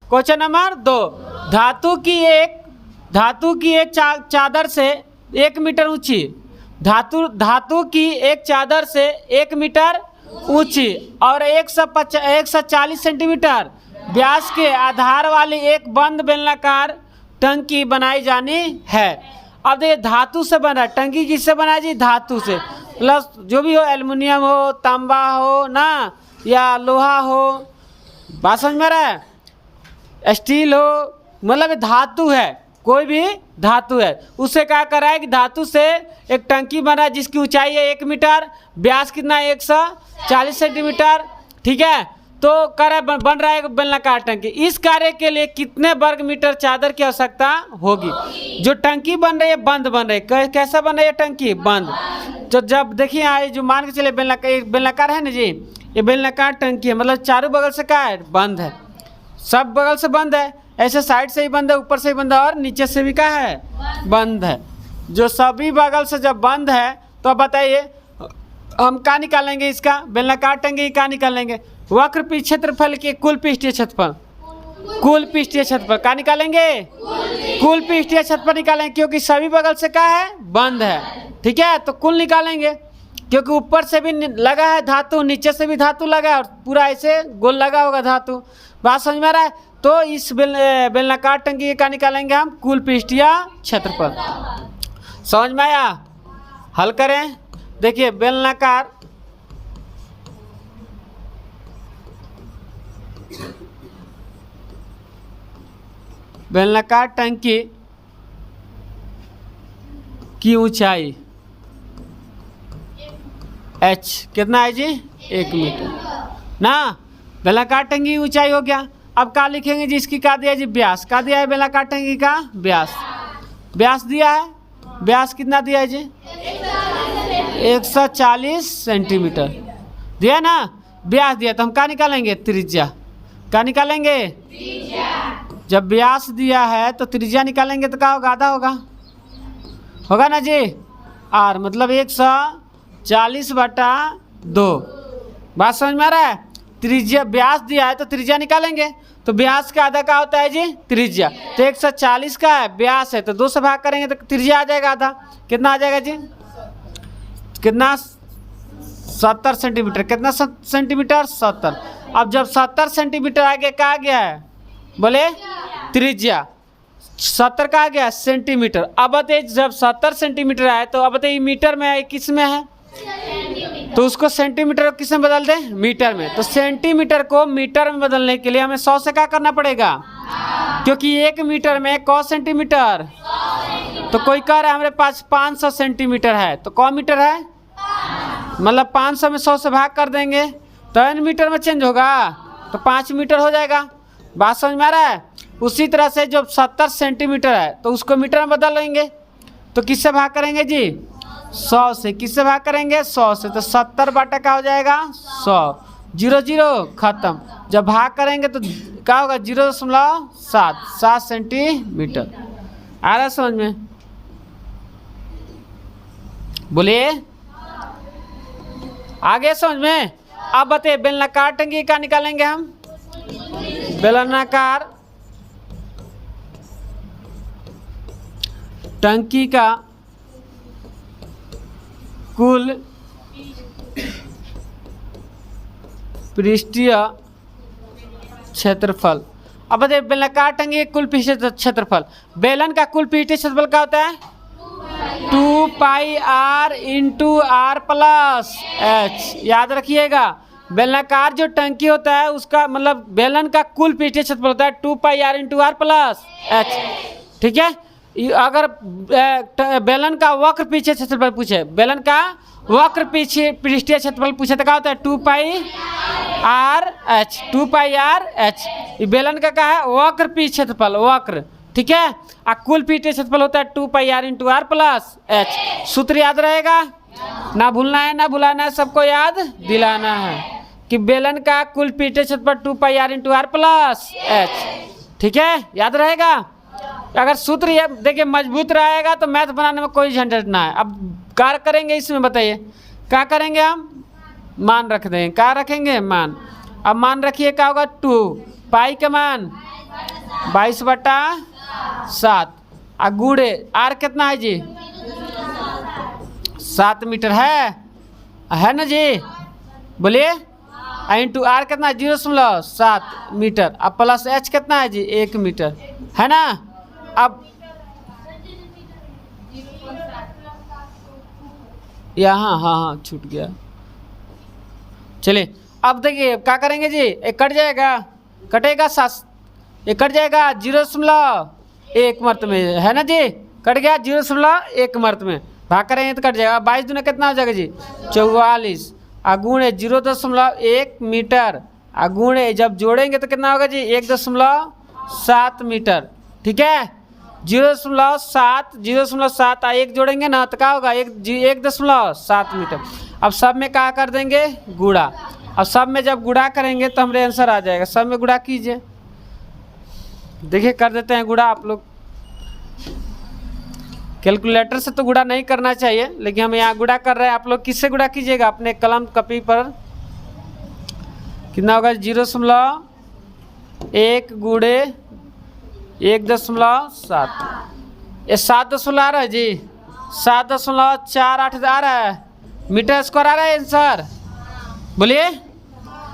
Question number 2, धातु की एक चादर से 1 मीटर ऊंची, धातु की एक चादर से 1 मीटर ऊंची और 140 सेंटीमीटर व्यास के आधार वाली एक बंद बेलनाकार टंकी बनाई जानी है। अब देखिए धातु से बना, टंकी किससे बना जी? धातु से, प्लस जो भी हो, एल्युमिनियम हो, तांबा हो ना, या लोहा हो, बात समझ में रहा है, स्टील हो, मतलब धातु है, कोई भी धातु है। उससे क्या कर रहा है कि धातु से एक टंकी बना है जिसकी ऊंचाई है 1 मीटर, व्यास कितना है 140 सेंटीमीटर, ठीक है। तो बन रहा है बेलनाकार टंकी। इस कार्य के लिए कितने वर्ग मीटर चादर की आवश्यकता होगी? जो टंकी बन रही है बंद बन रही है, कैसा बन रही है टंकी? बंद। तो जब देखिए आए जो मान के चले बेलनाकार है ना जी, ये बेलनाकार टंकी है, मतलब चारों बगल से क्या है? बंद है, सब बगल से बंद है, ऐसे साइड से ही बंद है, ऊपर से ही बंद है और नीचे से भी क्या है? बंद है। जो सभी बगल से जब बंद है तो बताइए हम क्या निकालेंगे? इसका बेलनाकार टंकी क्या निकालेंगे? वक्र क्षेत्रफल के कुल पृष्ठीय क्षेत्रफल, क्या निकालेंगे? कुल पृष्ठीय क्षेत्रफल निकालेंगे, क्योंकि सभी बगल से क्या है? बंद है, ठीक है। तो कुल निकालेंगे, क्योंकि ऊपर से भी लगा है धातु, नीचे से भी धातु लगा है और पूरा ऐसे गोल लगा होगा धातु। बात समझ में आ रहा है? तो इस बेलनाकार टंकी का निकालेंगे हम कुल पृष्ठीय क्षेत्रफल। समझ में आया? हल करें। देखिए बेलनाकार टंकी की ऊंचाई h कितना है जी? 1 मीटर ना। बेलनाकार टंकी की ऊंचाई हो गया। अब क्या लिखेंगे जी? इसकी क्या दिया है जी? व्यास। क्या दिया है बेलनाकार टंकी का? व्यास। व्यास दिया है, व्यास कितना दिया है जी? 140 सेंटीमीटर दिया ना, व्यास दिया। तो हम क्या निकालेंगे? त्रिज्या। क्या निकालेंगे? जब व्यास दिया है तो त्रिज्या निकालेंगे तो क्या होगा? आधा होगा ना जी। आर मतलब 140/2। बात समझ में आ रहा है? त्रिज्या व्यास दिया है तो त्रिज्या निकालेंगे, तो व्यास का आधा क्या होता है जी? त्रिज्या। तो 140 का है व्यास है, तो 2 से भाग करेंगे तो त्रिज्या आ जाएगा आधा। कितना आ जाएगा जी? कितना? 70 सेंटीमीटर। कितना सेंटीमीटर? 70। अब जब 70 सेंटीमीटर आगे क्या आ गया है? बोले त्रिज्या 70 का आ गया सेंटीमीटर। अब बताइए जब 70 सेंटीमीटर आए तो अब बताइए मीटर में है किस में है? तो उसको सेंटीमीटर किस में बदल दें? मीटर में। तो सेंटीमीटर को मीटर में बदलने के लिए हमें 100 से क्या करना पड़ेगा? क्योंकि 1 मीटर में क सेंटीमीटर। तो कोई कह रहा है हमारे पास 500 सेंटीमीटर है, तो क मीटर है? मतलब 500 में 100 से भाग कर देंगे तो n मीटर में चेंज होगा, तो 5 मीटर हो जाएगा। बात समझ में आ रहा है? उसी तरह से जब 70 सेंटीमीटर है तो उसको मीटर में बदल लेंगे, तो किससे भाग करेंगे जी? 100 से। किससे भाग करेंगे? 100 से। तो 70 बटा क्या हो जाएगा? 100। 0 0 खत्म। जब भाग करेंगे तो क्या होगा? 0.7 सेंटीमीटर। आ रहा है समझ में? बोलिए आगे समझ में? अब बताइए बेलनाकार टंकी का निकालेंगे हम। बेलनाकार टंकी का कुल पृष्ठीय क्षेत्रफल। अब बताइए बेलनाकार टंकी के कुल पृष्ठीय क्षेत्रफल। बेलन का कुल पृष्ठीय क्षेत्रफल क्या होता है? 2πr × r + h। याद रखिएगा बेलनाकार जो टंकी होता है उसका मतलब बेलन का कुल पृष्ठीय क्षेत्रफल होता है 2πr × r + h, ठीक है। अगर बेलन का वक्र पृष्ठीय क्षेत्रफल पूछे, बेलन का वक्र पृष्ठीय क्षेत्रफल पूछे तो क्या होता है? 2πr h। बेलन का क्या है? वक्र पृष्ठीय क्षेत्रफल, वक्र, ठीक है। और कुल पृष्ठीय क्षेत्रफल होता है 2πr × r + h। सूत्र याद रहेगा, ना भूलना है ना भुलाना है, सबको याद दिलाना है कि बेलन का कुल पृष्ठीय क्षेत्रफल 2πr × r + h, ठीक है। याद रहेगा। अगर सूत्र ये देखिए मजबूत रहेगा तो मैथ बनाने में कोई झंझट ना है। अब कार्य करेंगे इसमें, बताइए क्या करेंगे हम? मान रख देंगे। क्या रखेंगे? मान। अब मान रखिए क्या होगा? 2 पाई का मान 22/7 और गुड़े आर कितना है जी 7 मीटर है ना जी, बोलिए। इंटू आर कितना 0.7 मीटर, अब प्लस एच कितना है जी 1 मीटर, है ना। अब यहाँ हाँ छूट गया, चलिए अब देखिए क्या करेंगे जी, एक कट जाएगा, कटेगा 7, एक कट जाएगा 0.1 मर्त में, है ना जी, कट गया 0.1 मर्त में, भाग करेंगे तो कट जाएगा। 22 दूना कितना हो जाएगा जी 44, अगुणे 0.1 मीटर, अगुणे जब जोड़ेंगे तो कितना होगा जी 1.7 मीटर, ठीक है। 0.7 1 जोड़ेंगे ना तो क्या होगा 1.7 मीटर। अब सब में क्या कर देंगे गुणा, अब सब में जब गुणा करेंगे तो हमारे आंसर आ जाएगा, सब में गुणा कीजिए, देखिए कर देते हैं गुणा। आप लोग कैलकुलेटर से तो गुणा नहीं करना चाहिए, लेकिन हम यहाँ गुणा कर रहे हैं, आप लोग किससे गुणा कीजिएगा अपने कलम कॉपी पर। कितना होगा 0.1 गुणे 1.7, ये 7 आ रहा है जी, 7.48 आ रहा है, मीटर स्क्वायर आ रहा है आंसर, बोलिए।